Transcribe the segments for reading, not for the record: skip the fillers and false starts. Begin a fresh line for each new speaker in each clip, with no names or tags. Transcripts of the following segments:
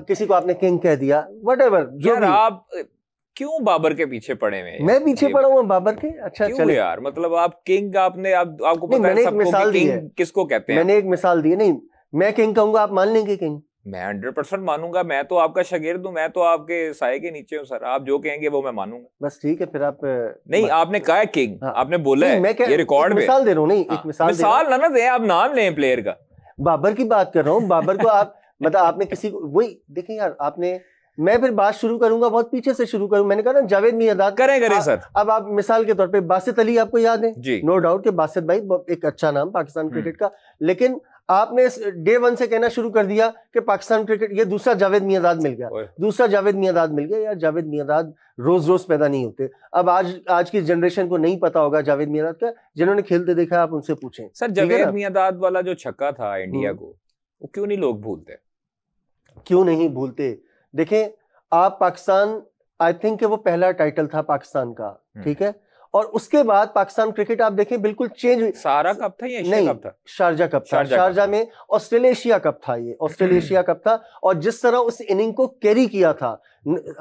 किसी को आपने किंग कह दिया, व्हाटएवर।
यार आप क्यों बाबर के पीछे पड़े हुए हैं?
मैं पीछे पड़ा हूँ बाबर के? अच्छा चले
यार, मतलब आप किंग, आपको पता है सबको कि किंग किसको कहते हैं।
मैंने एक मिसाल दी है। नहीं, मैं किंग कहूंगा, आप मान लेंगे किंग?
मैं 100% मानूंगा। मैं तो आपका शागिर्द हूँ, मैं तो आपके साये के नीचे हूँ सर। आप जो कहेंगे वो मैं मानूंगा।
बस ठीक है, फिर आप
नहीं, आपने कहा है किंग, आपने बोला है, ये रिकॉर्ड पे
मिसाल दे रहा हूँ। नहीं, एक मिसाल
ना दे, आप नाम लें प्लेयर का।
बाबर की बात कर रहा हूँ। बाबर को आप मतलब आपने किसी को वही देखिए यार, आपने मैं फिर बात शुरू करूंगा, बहुत पीछे से शुरू करूं। मैंने कहा ना जावेद मियांदाद
करें सर।
अब आप मिसाल के तौर पे बासित अली आपको याद है
जी,
नो डाउट कि बासित भाई एक अच्छा नाम पाकिस्तान क्रिकेट का, लेकिन आपने डे वन से कहना शुरू कर दिया कि पाकिस्तान क्रिकेट, ये दूसरा जावेद मियांदाद मिल गया, दूसरा जावेद मियांदाद मिल गया। यार जावेद मियांदाद रोज रोज पैदा नहीं होते। अब आज की जनरेशन को नहीं पता होगा जावेद मियांदाद का, जिन्होंने खेलते देखा आप उनसे पूछें।
सर जावेद मियांदाद वाला जो छक्का था इंडिया को, वो क्यों नहीं लोग भूलते?
क्यों नहीं भूलते? देखें आप, पाकिस्तान आई थिंक वो पहला टाइटल था पाकिस्तान का, ठीक है, और उसके बाद पाकिस्तान क्रिकेट आप देखें बिल्कुल चेंज हुई।
सारा कप था या एशिया कप था?
शारजा कप था। शारजा में ऑस्ट्रेलेशिया कप था, ये ऑस्ट्रेलेशिया कप था। और जिस तरह उस इनिंग को कैरी किया था,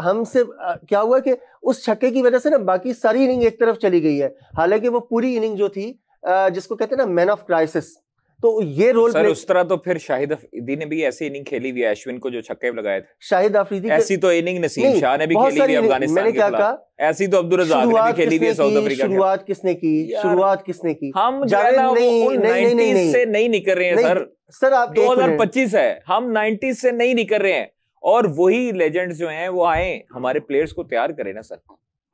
हमसे क्या हुआ कि उस छक्के की वजह से ना बाकी सारी इनिंग एक तरफ चली गई है। हालांकि वो पूरी इनिंग जो थी, जिसको कहते हैं ना मैन ऑफ क्राइसिस, तो ये रोल
सर उस तरह तो फिर शाहिद अफरीदी ने भी ऐसी इनिंग खेली हुई है, अश्विन को जो छक्के लगाए थे।
शाहिद अफरीदी
ऐसी तो इनिंग नसीम शाह ने भी खेली हुई अफगानिस्तान के खिलाफ। ऐसी तो अब्दुल रज़ाक ने भी खेली हुई है साउथ अफ्रीका के।
शुरुआत किसने की?
हम जावेद नहीं से नहीं निकल रहे हैं सर आप 2025 है, हम 90 से नहीं निकल रहे हैं। और वही लेजेंड्स जो हैं वो आए, हमारे प्लेयर्स को तैयार करें ना सर।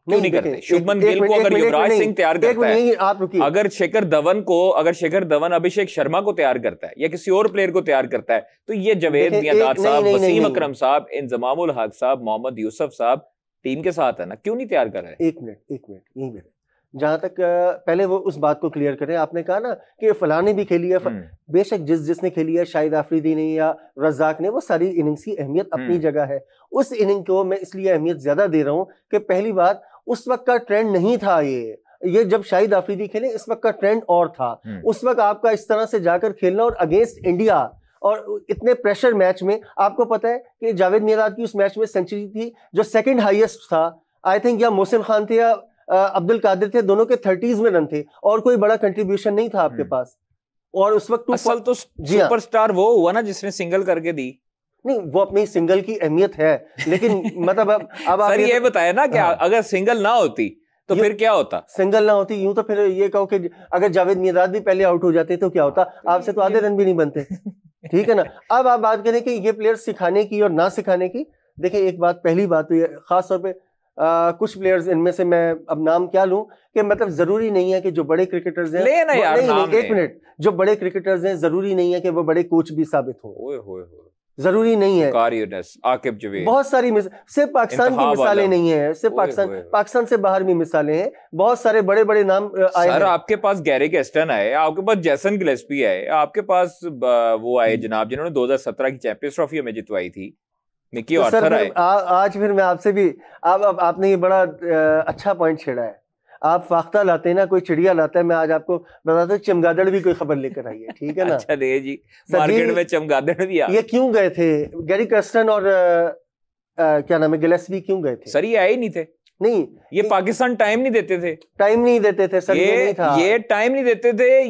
क्यों नहीं करते? शुभमन गिल को अगर युवराज सिंह तैयार करता है, अगर शेखर धवन अभिषेक शर्मा को तैयार करता है या किसी और प्लेयर को तैयार करता है, तो ये जावेद मियांदाद साहब, वसीम अकरम साहब, इंजमामुल हक साहब, मोहम्मद यूसुफ साहब टीम के साथ है ना, क्यों नहीं तैयार कर रहे?
एक मिनट यही मेरे, जहां तक पहले वो उस बात को क्लियर करें। आपने कहा ना कि फलां ने भी खेली है, बेशक जिसने खेली है, शाहिद अफरीदी ने या रज़ाक ने, वो सारी इनिंग्स की अहमियत अपनी जगह है। उस इनिंग को मैं इसलिए अहमियत ज्यादा दे रहा हूं कि पहली बात, उस वक्त का ट्रेंड नहीं था ये जब शाहिद अफरीदी खेले, इस वक्त का ट्रेंड और था। उस वक्त आपका इस तरह से जाकर खेलना और अगेंस्ट इंडिया और इतने प्रेशर मैच में, आपको पता है कि जावेद मियांदाद की उस मैच में सेंचुरी थी जो सेकंड हाईएस्ट था, आई थिंक या मोहसिन खान थे या अब्दुल कादिर थे, दोनों के 30s में रन थे और कोई बड़ा कंट्रीब्यूशन नहीं था आपके पास। और उस वक्त
असल तो सुपरस्टार वो हुआ ना जिसने सिंगल करके दी।
नहीं, वो अपनी सिंगल की अहमियत है, लेकिन मतलब अब
सर ये बताया ना कि अगर सिंगल ना होती तो फिर क्या होता?
सिंगल ना होती, यूं तो फिर ये कहो कि अगर जावेद मियांदाद भी पहले आउट हो जाते तो क्या होता? आपसे तो आधे रन भी नहीं बनते, ठीक है ना। अब आप बात करें कि ये प्लेयर सिखाने की और ना सिखाने की, देखिए एक बात, पहली बात तो ये खास तौर पे कुछ प्लेयर्स, इनमें से मैं अब नाम क्या लूं, कि मतलब जरूरी नहीं है कि जो बड़े क्रिकेटर्स हैं, एक मिनट, जो बड़े क्रिकेटर्स हैं जरूरी नहीं है कि वो बड़े कोच भी साबित हो, जरूरी नहीं है।
आकिब जवेद,
बहुत सारी सिर्फ पाकिस्तान की मिसालें नहीं है, सिर्फ पाकिस्तान से बाहर भी मिसालें हैं, बहुत सारे बड़े बड़े नाम आए।
सर आपके पास गैरी कैस्टन आए, आपके पास जैसन गिलेस्पी आए, आपके पास वो आए जनाब जिन्होंने 2017 की चैंपियंस ट्रॉफी हमें जितवाई थी, मिकी आर्थर आए।
आज फिर मैं आपसे भी, आपने ये बड़ा अच्छा पॉइंट छेड़ा है। आप फाख्ता लाते हैं ना, कोई चिड़िया लाता है, मैं आज आपको बताता हूँ चमगादड़ भी कोई खबर लेकर आई है, ठीक है ना।
अच्छा दे जी, मार्केट में चमगादड़ भी आ।
ये क्यों गए थे गैरी कैस्टन और क्या नाम है, गिलेस्पी, क्यों गए थे?
सर ये आए नहीं थे।
नहीं,
ये पाकिस्तान टाइम नहीं देते थे,
सर, ये नहीं था,
ये टाइम नहीं देते थे,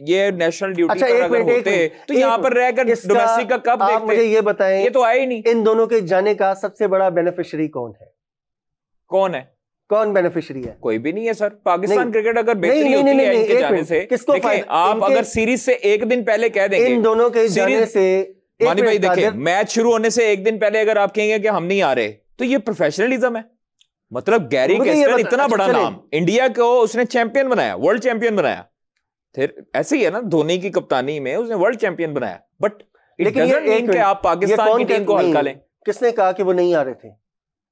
ये नेशनल ड्यूटी पर अगर होते तो यहाँ पर रहकर डोमेस्टिक का कब देखते?
मुझे ये बताएं,
ये तो आए ही नहीं।
इन दोनों के जाने का सबसे बड़ा बेनिफिशियरी कौन है? कौन बेनिफिशियरी है? कोई
भी नहीं है सर। पाकिस्तान क्रिकेट अगर बेहतरी होती है इनके जाने से, देखिए आप अगर सीरीज से एक दिन पहले कह देंगे,
इन दोनों के जाने से,
मानी भाई देखिए, मैच शुरू होने से एक दिन पहले अगर आप कहेंगे कि हम नहीं आ रहे, तो ये प्रोफेशनलिज्म है। मतलब गैरी कैस्टन इतना बड़ा नाम, इंडिया को उसने चैंपियन बनाया, वर्ल्ड चैंपियन बनाया। फिर ऐसे ही है ना, धोनी की कप्तानी में उसने वर्ल्ड चैंपियन बनाया, बट इट डजंट मीन कि आप पाकिस्तान की टीम को हल्का लें।
किसने कहा कि वो नहीं आ रहे थे?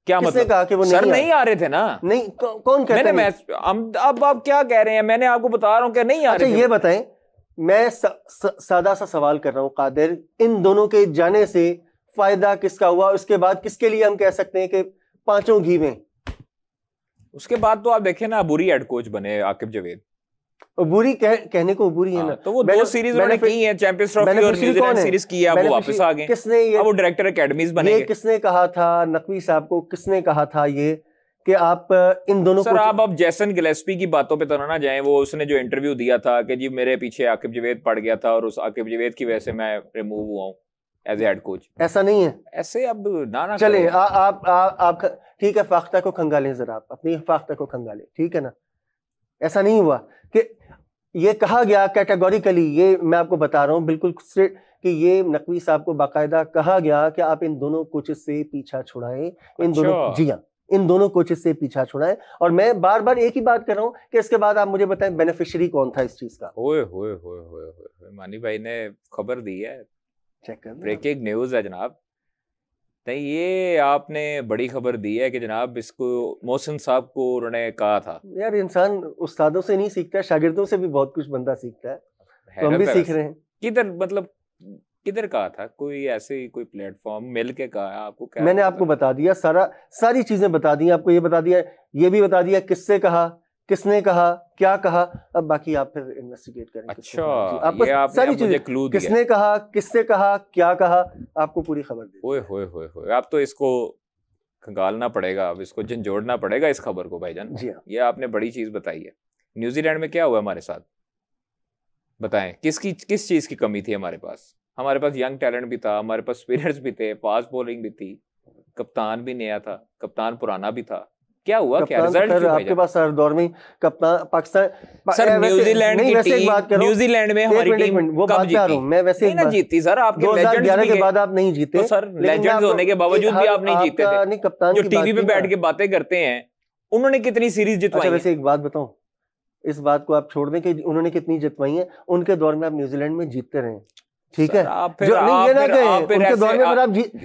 क्या मतलब? कहा कि वो सर नहीं आ रहे थे ना?
नहीं, कौन कहता है?
अब आप क्या कह रहे हैं? मैंने आपको बता रहा हूं कि नहीं आ रहे थे।
ये बताएं, मैं सादा सा सवाल कर रहा हूं कादिर, इन दोनों के जाने से फायदा किसका हुआ? उसके बाद किसके लिए हम कह सकते हैं कि पांचों घी में?
उसके बाद तो आप देखें ना, बुरी हेड कोच बने आकिब जवेद,
अबूरी कहने को अबूरी है ना,
तो वो दो सीरीज उन्होंने की है, चैंपियंस ट्रॉफी और न्यूजीलैंड सीरीज की है, अब वो वापस आ गए।
किसने ये,
अब वो डायरेक्टर एकेडमीज बनेंगे।
ये किसने कहा था नकवी साहब को, किसने कहा था ये कि आप इन दोनों
सर आप अब जैसन गिलेस्पी की बातों पे तो ना जाएं। वो उसने जो इंटरव्यू दिया था कि जी मेरे पीछे आकिब जवेद पड़ गया था और उस आकिब जवेद की वजह से मैं रिमूव हुआ हूँ एज हेड कोच,
ऐसा नहीं है।
ऐसे अब ना
चले आप ठीक है, फाख्ता को खंगालें जरा, आप अपनी फाख्ता को खंगालें, ठीक है ना। ऐसा नहीं हुआ कि ये कहा गया कैटेगोरिकली, ये मैं आपको बता रहा हूँ बिल्कुल कि ये नकवी साहब को बाकायदा कहा गया कि आप इन दोनों कोचेस से पीछा छुड़ाएं, इन दोनों, जी हाँ, इन दोनों कोचेस से पीछा छुड़ाएं। और मैं बार बार एक ही बात कर रहा हूँ कि इसके बाद आप मुझे बताएं बेनिफिशियरी कौन था इस चीज का।
मानी भाई ने खबर दी है,
चेक कर,
ब्रेकिंग न्यूज है जनाब। नहीं ये आपने बड़ी खबर दी है कि जनाब इसको मोहसिन साहब को उन्होंने कहा था।
यार इंसान उस्तादों से नहीं सीखता, शागिर्दों से भी बहुत कुछ बंदा सीखता है, तो हम भी सीख रहे हैं।
किधर मतलब किधर कहा था? कोई ऐसे कोई प्लेटफॉर्म मिल के कहा आपको? क्या
मैंने आपको बता दिया, सारी चीजें बता दी आपको, ये बता दिया, ये भी बता दिया किससे कहा, किसने कहा, क्या कहा। अब बाकी आप फिर इन्वेस्टिगेट करें।
अच्छा, ये आपने सारी चीजें क्लू दिया,
किसने कहा, किससे कहा, क्या कहा, आपको पूरी खबर दी।
ओए होए होए होए, आप तो इसको खंगालना पड़ेगा, अब इसको झंझोड़ना पड़ेगा इस खबर को भाईजान।
जी हाँ,
ये आपने बड़ी चीज बताई है। न्यूजीलैंड में क्या हुआ हमारे साथ बताएं? किस चीज की कमी थी हमारे पास? हमारे पास यंग टैलेंट भी था, हमारे पास स्पिनर्स भी थे, फास्ट बॉलिंग भी थी, कप्तान भी नया था, कप्तान पुराना भी था। क्या हुआ? क्या रिजल्ट क्यों
आपके पास हर दौर में कप्तान पाकिस्तान?
सर न्यूजीलैंड की टीम, न्यूजीलैंड में हमारी टीम
वो बात कर रहा हूं मैं, वैसे
नहीं जीती सर। आपके
2011 के बाद आप नहीं जीते,
तो सर लेजेंड्स होने के बावजूद भी आप नहीं जीते थे।
कप्तान
जो टीवी पे बैठ के बातें करते हैं, उन्होंने कितनी सीरीज जितवाई?
वैसे एक बात बताऊं, इस बात को आप छोड़ दें कि उन्होंने कितनी जितवाई है, उनके दौर में आप न्यूजीलैंड में जीतते रहे, ठीक है।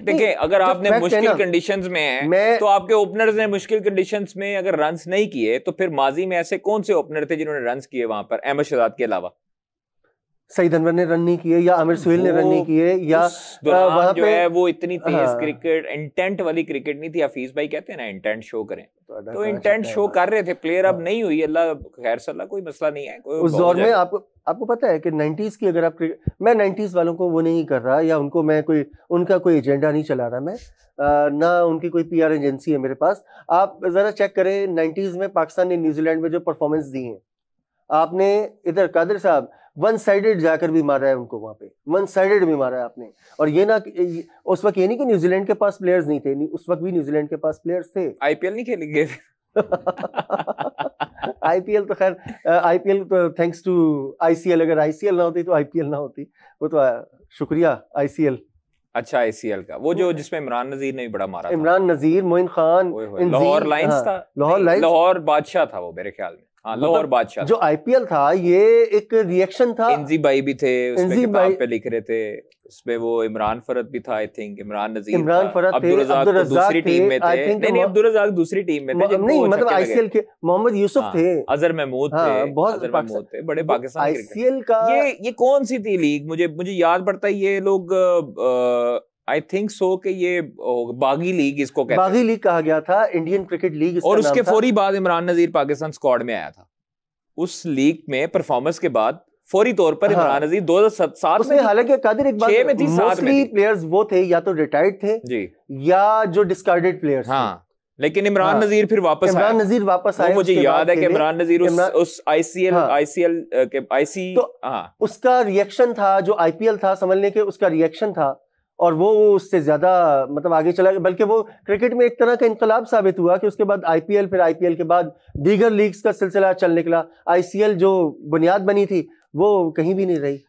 देखिए अगर आपने मुश्किल कंडीशंस में है तो आपके ओपनर्स ने मुश्किल कंडीशंस में अगर रन्स नहीं किए, तो फिर माजी में ऐसे कौन से ओपनर थे जिन्होंने रन्स किए वहां पर अहमद शहजाद के अलावा?
सईद अनवर ने रन नहीं किए, या आमिर सुहेल ने रन नहीं किए, या
वहां जो है वो इतनी तेज क्रिकेट, इंटेंट वाली क्रिकेट नहीं थी। हफीज भाई कहते हैं ना इंटेंट शो करें, तो इंटेंट शो कर रहे थे प्लेयर। अब नहीं हुई, अल्लाह खैर सल्ला, कोई मसला नहीं है।
उस दौर में आपको पता है कि 90s की अगर आप, मैं 90s वालों को वो नहीं कर रहा, या उनको मैं कोई उनका कोई एजेंडा नहीं चला रहा मैं, ना उनकी कोई PR एजेंसी है मेरे पास। आप जरा चेक करें 90s में पाकिस्तान ने न्यूजीलैंड में जो परफॉर्मेंस दी है, आपने इधर कादिर साहब वन साइडेड जाकर भी मारा है उनको, वहां पे वन साइडेड भी मारा है आपने। और ये ना उस वक्त ये नहीं कि न्यूजीलैंड के पास प्लेयर्स नहीं थे, उस वक्त भी न्यूजीलैंड के पास प्लेयर्स थे।
IPL नहीं खेलेंगे
IPL तो खैर IPL तो थैंक्स टू ICL, अगर ICL ना होती तो IPL ना होती, वो तो शुक्रिया ICL।
अच्छा ICL का वो जो जिसमें इमरान नजीर ने भी बड़ा मारा,
इमरान नजीर, मोइन खान,
लाहौर लाइंस था, लाहौर बादशाह था वो मेरे ख्याल में। हाँ लाहौर बादशाह।
जो IPL था ये एक रिएक्शन था।
इंजी भाई भी थे उसमें, किताब पे लिख रहे थे उसमें, वो इमरान फरत भी था, आई थिंक इमरान नजीर,
इमरान फरत,
अब्दुल रज़ाक दूसरी टीम में थे। नहीं अब्दुल रज़ाक दूसरी टीम में थे,
नहीं मतलब ICL के मोहम्मद यूसुफ थे,
अजहर महमूद थे,
बहुत
महमूद थे, बड़े पाकिस्तान
ICL का।
ये कौन सी थी लीग? मुझे याद पड़ता है ये लोग आई थिंक सो कि ये बागी लीग इसको कहते हैं,
बागी लीग कहा गया था, इंडियन क्रिकेट लीग।
और उसके फौरी बाद इमरान नजीर पाकिस्तान स्क्वाड में आया था। उस लीग में परफॉर्मेंस के बाद फौरी तौर पर इमरान नजीर 2007 में, हालांकि कादिर एक बात, 6 में थी, 7 में प्लेयर्स
वो थे या तो रिटायर्ड थे जी, या जो डिस्कार्डेड प्लेयर्स।
हाँ लेकिन इमरान नजीर फिर वापस आया।
इमरान नजीर वापस आए,
मुझे याद है कि इमरान नजीर उस ICL के IC
उसका रिएक्शन था, जो IPL था समझने के उसका रिएक्शन था, और वो उससे ज्यादा मतलब आगे चला, बल्कि वो क्रिकेट में एक तरह का इनकलाब साबित हुआ कि उसके बाद IPL, फिर IPL के बाद दीगर लीग्स का सिलसिला चल निकला। ICL जो बुनियाद बनी थी वो कहीं भी नहीं रही।